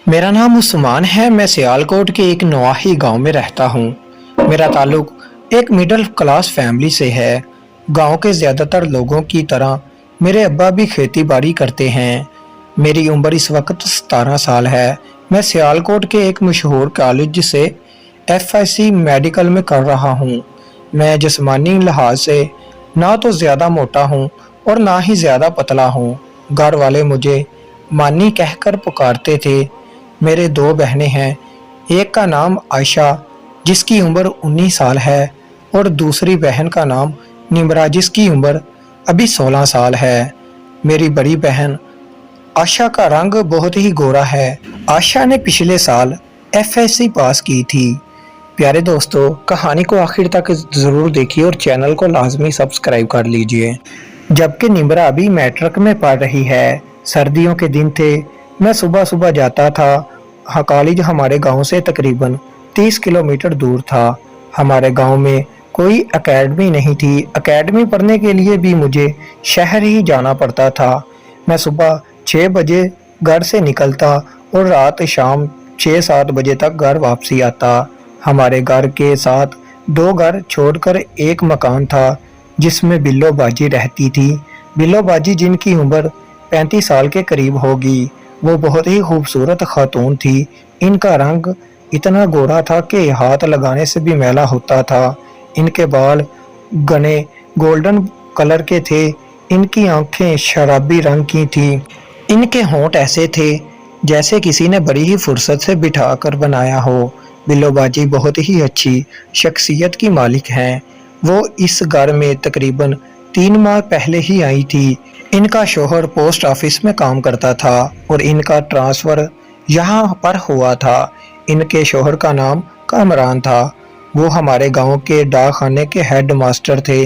मेरा नाम उस्मान है। मैं सियालकोट के एक नवाही गांव में रहता हूं। मेरा ताल्लुक एक मिडिल क्लास फैमिली से है। गांव के ज़्यादातर लोगों की तरह मेरे अब्बा भी खेती बाड़ी करते हैं। मेरी उम्र इस वक्त 17 साल है। मैं सियालकोट के एक मशहूर कॉलेज से एफएससी मेडिकल में कर रहा हूं। मैं जिस्मानी लिहाज से ना तो ज़्यादा मोटा हूं और ना ही ज़्यादा पतला हूं। घर वाले मुझे मानी कहकर पुकारते थे। मेरे दो बहनें हैं। एक का नाम आयशा जिसकी उम्र 19 साल है और दूसरी बहन का नाम निमरा जिसकी उम्र अभी 16 साल है। मेरी बड़ी बहन आशा का रंग बहुत ही गोरा है। आशा ने पिछले साल एफएससी पास की थी। प्यारे दोस्तों, कहानी को आखिर तक ज़रूर देखिए और चैनल को लाजमी सब्सक्राइब कर लीजिए। जबकि निमरा अभी मैट्रिक में पढ़ रही है। सर्दियों के दिन थे। मैं सुबह सुबह जाता था। कॉलेज हमारे गांव से तकरीबन 30 किलोमीटर दूर था। हमारे गांव में कोई एकेडमी नहीं थी। एकेडमी पढ़ने के लिए भी मुझे शहर ही जाना पड़ता था। मैं सुबह 6 बजे घर से निकलता और रात शाम 6-7 बजे तक घर वापसी आता। हमारे घर के साथ 2 घर छोड़कर एक मकान था जिसमें बिल्लो बाजी रहती थी। बिल्लो बाजी जिनकी उम्र 35 साल के करीब होगी। वो बहुत ही खूबसूरत खातून थी। इनका रंग इतना गोरा था कि हाथ लगाने से भी मैला होता था। इनके बाल घने गोल्डन कलर के थे। इनकी आंखें शराबी रंग की थी। इनके होंठ ऐसे थे जैसे किसी ने बड़ी ही फुर्सत से बिठा कर बनाया हो। बिल्लो बाजी बहुत ही अच्छी शख्सियत की मालिक हैं। वो इस घर में तकरीबन 3 माह पहले ही आई थी। इनका शोहर पोस्ट ऑफिस में काम करता था और इनका ट्रांसफ़र यहाँ पर हुआ था। इनके शोहर का नाम कामरान था। वो हमारे गांव के डाक खाने के हेड मास्टर थे।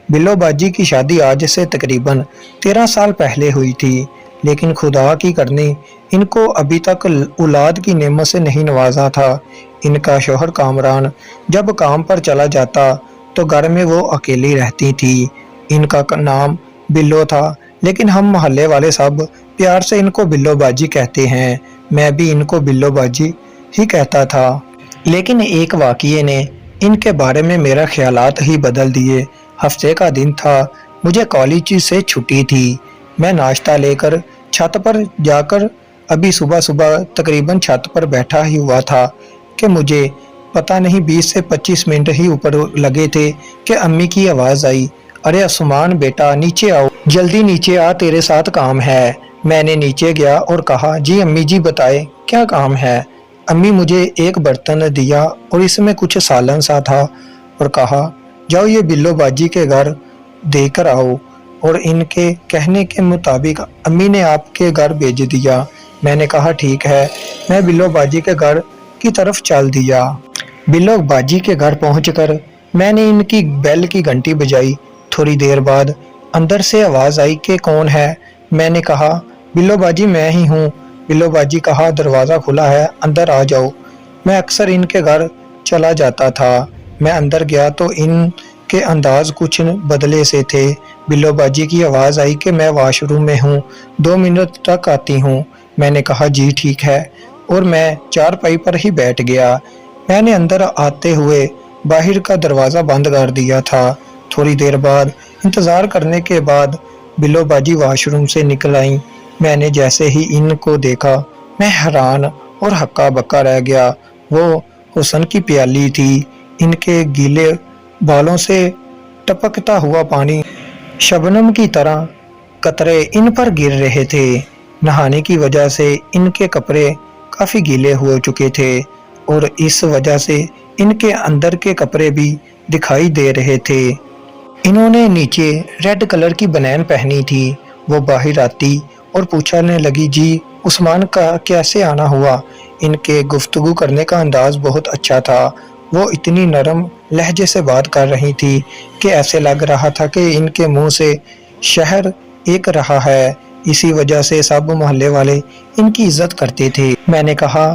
बिल्लो बाजी की शादी आज से तकरीबन 13 साल पहले हुई थी, लेकिन खुदा की करनी इनको अभी तक औलाद की नेमत से नहीं नवाजा था। इनका शोहर कामरान जब काम पर चला जाता तो घर में वो अकेली रहती थी। इनका नाम बिल्लो था, लेकिन हम मोहल्ले वाले सब प्यार से इनको बिल्लो बाजी कहते हैं। मैं भी इनको बिल्लो बाजी ही कहता था। लेकिन एक वाक़ये ने इनके बारे में मेरा ख्यालात ही बदल दिए। हफ्ते का दिन था। मुझे कॉलेज से छुट्टी थी। मैं नाश्ता लेकर छत पर जाकर अभी सुबह सुबह तकरीबन छत पर बैठा ही हुआ था कि मुझे पता नहीं 20 से 25 मिनट ही ऊपर लगे थे कि अम्मी की आवाज़ आई, अरे उस्मान बेटा नीचे आओ, जल्दी नीचे आ, तेरे साथ काम है। मैंने नीचे गया और कहा, जी अम्मी जी बताए क्या काम है। अम्मी मुझे एक बर्तन दिया और इसमें कुछ सालन सा था और कहा, जाओ ये बिल्लो बाजी के घर देकर आओ। और इनके कहने के मुताबिक अम्मी ने आपके घर भेज दिया। मैंने कहा ठीक है। मैं बिल्लो बाजी के घर की तरफ चल दिया। बिल्लो बाजी के घर पहुंचकर मैंने इनकी बेल की घंटी बजाई। थोड़ी देर बाद अंदर से आवाज़ आई कि कौन है। मैंने कहा, बिल्लो बाजी मैं ही हूँ। बिल्लो बाजी कहा, दरवाज़ा खुला है, अंदर आ जाओ। मैं अक्सर इनके घर चला जाता था। मैं अंदर गया तो इनके अंदाज कुछ बदले से थे। बिल्लो बाजी की आवाज़ आई कि मैं वॉशरूम में हूँ, 2 मिनट तक आती हूँ। मैंने कहा जी ठीक है और मैं चारपाई पर ही बैठ गया। मैंने अंदर आते हुए बाहर का दरवाज़ा बंद कर दिया था। थोड़ी देर बाद इंतज़ार करने के बाद बिल्लो बाजी वॉशरूम से निकल आई। मैंने जैसे ही इनको देखा मैं हैरान और हक्का बक्का रह गया। वो हुस्न की प्याली थी। इनके गीले बालों से टपकता हुआ पानी शबनम की तरह कतरे इन पर गिर रहे थे। नहाने की वजह से इनके कपड़े काफ़ी गीले हो चुके थे और इस वजह से इनके अंदर के कपड़े भी दिखाई दे रहे थे। इन्होंने नीचे रेड कलर की बनैन पहनी थी। वो बाहर आती और पूछने लगी, जी उस्मान का कैसे आना हुआ। इनके गुफ्तगू करने का अंदाज़ बहुत अच्छा था। वो इतनी नरम लहजे से बात कर रही थी कि ऐसे लग रहा था कि इनके मुंह से शहर एक रहा है। इसी वजह से सब मोहल्ले वाले इनकी इज्जत करते थे। मैंने कहा,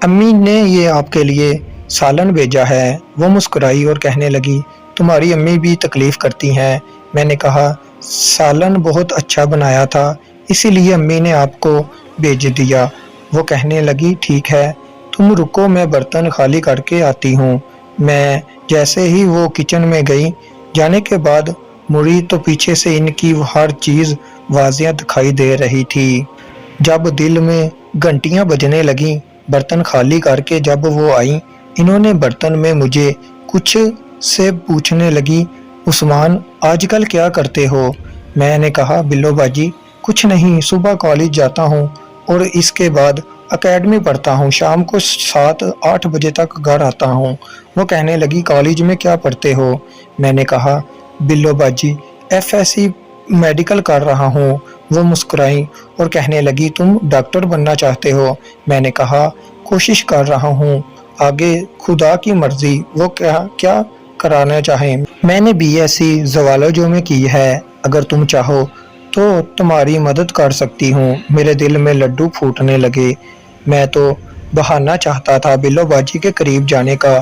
अम्मी ने ये आपके लिए सालन भेजा है। वो मुस्कुराई और कहने लगी, तुम्हारी अम्मी भी तकलीफ़ करती हैं। मैंने कहा, सालन बहुत अच्छा बनाया था, इसीलिए अम्मी ने आपको भेज दिया। वो कहने लगी ठीक है, तुम रुको, मैं बर्तन खाली करके आती हूँ। मैं जैसे ही वो किचन में गई, जाने के बाद मुड़ी तो पीछे से इनकी हर चीज़ वाज़ियाँ दिखाई दे रही थी। जब दिल में घंटियां बजने लगीं, बर्तन खाली करके जब वो आई, इन्होंने बर्तन में मुझे कुछ से पूछने लगी, उस्मान आजकल क्या करते हो? मैंने कहा बिल्लो बाजी कुछ नहीं, सुबह कॉलेज जाता हूँ और इसके बाद एकेडमी पढ़ता हूँ, शाम को 7-8 बजे तक घर आता हूँ। वो कहने लगी कॉलेज में क्या पढ़ते हो? मैंने कहा बिल्लो बाजी FSC मेडिकल कर रहा हूँ। वो मुस्कुराई और कहने लगी तुम डॉक्टर बनना चाहते हो? मैंने कहा कोशिश कर रहा हूँ, आगे खुदा की मर्जी, वो क्या क्या कराना चाहे। मैंने BSc ज़ूलॉजी में की है, अगर तुम चाहो तो तुम्हारी मदद कर सकती हूँ। मेरे दिल में लड्डू फूटने लगे। मैं तो बहाना चाहता था बिल्लो बाजी के करीब जाने का,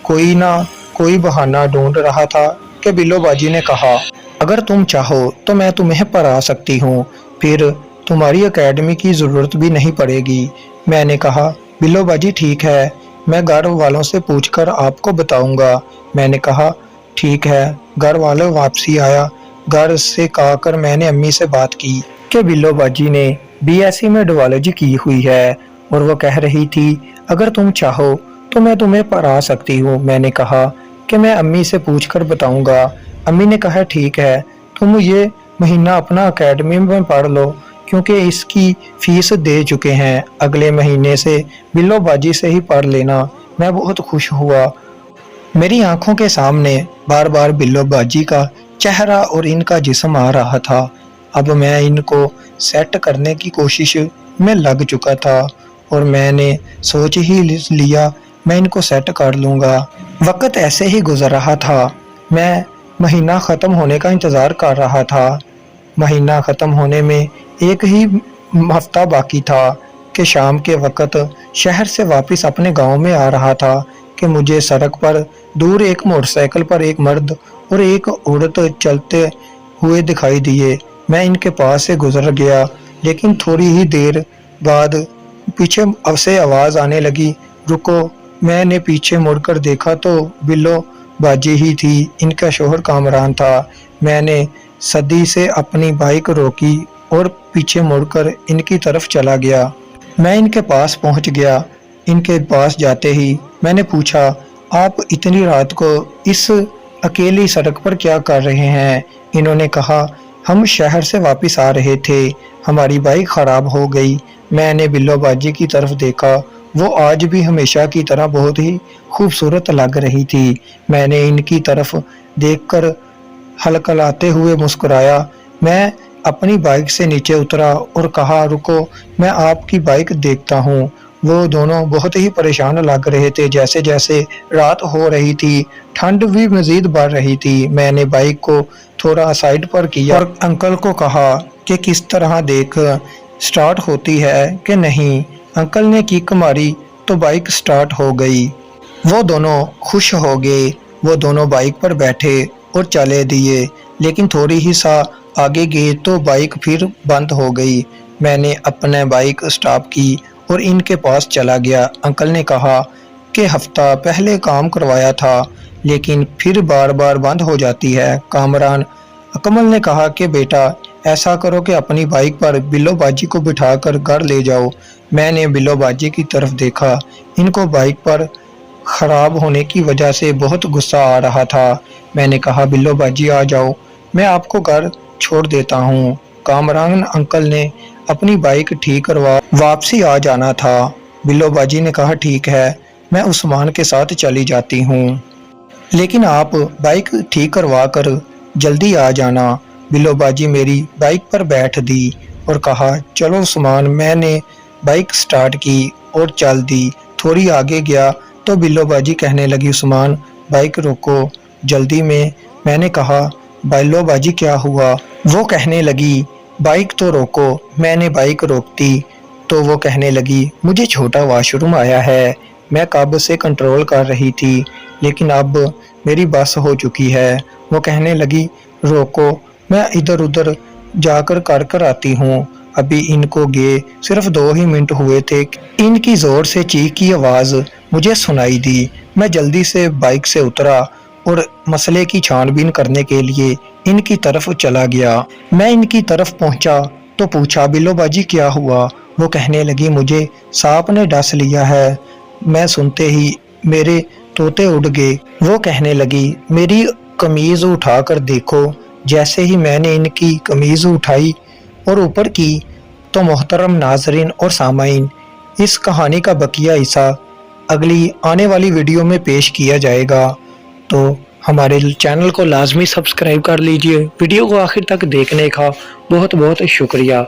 कोई ना कोई बहाना ढूंढ रहा था कि बिल्लो बाजी ने कहा अगर तुम चाहो तो मैं तुम्हें पढ़ा सकती हूँ, फिर तुम्हारी एकेडमी की ज़रूरत भी नहीं पड़ेगी। मैंने कहा बिल्लो बाजी ठीक है, मैं घर वालों से पूछकर आपको बताऊंगा। मैंने कहा ठीक है। घर वालों वापसी आया, घर से कहकर मैंने अम्मी से बात की कि बिल्लो बाजी ने BSc में ज़ूलॉजी की हुई है और वो कह रही थी अगर तुम चाहो तो मैं तुम्हें पढ़ा सकती हूँ। मैंने कहा कि मैं अम्मी से पूछकर बताऊंगा। अम्मी ने कहा ठीक है, तुम ये महीना अपना एकेडमी में पढ़ लो, क्योंकि इसकी फीस दे चुके हैं, अगले महीने से बिल्लो बाजी से ही पढ़ लेना। मैं बहुत खुश हुआ। मेरी आंखों के सामने बार बार बिल्लो बाजी का चेहरा और इनका जिस्म आ रहा था। अब मैं इनको सेट करने की कोशिश में लग चुका था और मैंने सोच ही लिया मैं इनको सेट कर लूँगा। वक्त ऐसे ही गुजर रहा था। मैं महीना ख़त्म होने का इंतज़ार कर रहा था। महीना ख़त्म होने में एक ही हफ्ता बाकी था कि शाम के वक़्त शहर से वापस अपने गांव में आ रहा था कि मुझे सड़क पर दूर एक मोटरसाइकिल पर एक मर्द और एक औरत चलते हुए दिखाई दिए। मैं इनके पास से गुजर गया, लेकिन थोड़ी ही देर बाद पीछे से आवाज़ आने लगी, रुको। मैंने पीछे मुड़कर देखा तो बिल्लो बाजी ही थी, इनका शोहर कामरान था। मैंने सदी से अपनी बाइक रोकी और पीछे मुड़कर इनकी तरफ चला गया। मैं इनके पास पहुंच गया। इनके पास जाते ही मैंने पूछा, आप इतनी रात को इस अकेली सड़क पर क्या कर रहे हैं? इन्होंने कहा, हम शहर से वापस आ रहे थे, हमारी बाइक खराब हो गई। मैंने बिल्लो बाजी की तरफ देखा, वो आज भी हमेशा की तरह बहुत ही खूबसूरत लग रही थी। मैंने इनकी तरफ देखकर हलकलाते हुए मुस्कुराया। मैं अपनी बाइक से नीचे उतरा और कहा, रुको, मैं आपकी बाइक देखता हूँ। वो दोनों बहुत ही परेशान लग रहे थे। जैसे जैसे रात हो रही थी, ठंड भी मज़ीद बढ़ रही थी। मैंने बाइक को थोड़ा साइड पर किया और अंकल को कहा कि किस तरह देख, स्टार्ट होती है कि नहीं। अंकल ने किक मारी तो बाइक स्टार्ट हो गई। वो दोनों खुश हो गए। वो दोनों बाइक पर बैठे और चले दिए, लेकिन थोड़ी ही सा आगे गए तो बाइक फिर बंद हो गई। मैंने अपने बाइक स्टॉप की और इनके पास चला गया। अंकल ने कहा कि हफ्ता पहले काम करवाया था, लेकिन फिर बार बार बंद हो जाती है। कामरान अकमल ने कहा कि बेटा, ऐसा करो कि अपनी बाइक पर बिल्लो बाजी को बिठाकर घर ले जाओ। मैंने बिल्लो बाजी की तरफ देखा। इनको बाइक पर खराब होने की वजह से बहुत गुस्सा आ रहा था। मैंने कहा, बिल्लो बाजी आ जाओ, मैं आपको घर छोड़ देता हूँ। कामरान अंकल ने अपनी बाइक ठीक करवा वापसी आ जाना था। बिल्लो बाजी ने कहा, ठीक है, मैं उस्मान के साथ चली जाती हूँ, लेकिन आप बाइक ठीक करवा कर जल्दी आ जाना। बिल्लो बाजी मेरी बाइक पर बैठ दी और कहा, चलो उस्मान। मैंने बाइक स्टार्ट की और चल दी। थोड़ी आगे गया तो बिल्लो बाजी कहने लगी, उस्मान बाइक रोको जल्दी में। मैंने कहा, बिल्लो बाजी क्या हुआ? वो कहने लगी, बाइक तो रोको। मैंने बाइक रोकती तो वो कहने लगी, मुझे छोटा वॉशरूम आया है, मैं कब से कंट्रोल कर रही थी, लेकिन अब मेरी बस हो चुकी है। वो कहने लगी, रोको, मैं इधर उधर जाकर कर आती हूँ। अभी इनको गए सिर्फ 2 ही मिनट हुए थे। इनकी ज़ोर से चीख की आवाज़ मुझे सुनाई दी। मैं जल्दी से बाइक से उतरा और मसले की छानबीन करने के लिए इनकी तरफ चला गया। मैं इनकी तरफ पहुंचा तो पूछा, बिल्लो बाजी क्या हुआ? वो कहने लगी, मुझे सांप ने डस लिया है। मैं सुनते ही मेरे तोते उड़ गए। वो कहने लगी, मेरी कमीज़ उठा कर देखो। जैसे ही मैंने इनकी कमीज़ उठाई और ऊपर की तो मोहतरम नाजरीन और सामाइन, इस कहानी का बकिया हिस्सा अगली आने वाली वीडियो में पेश किया जाएगा। तो हमारे चैनल को लाजमी सब्सक्राइब कर लीजिए। वीडियो को आखिर तक देखने का बहुत बहुत शुक्रिया।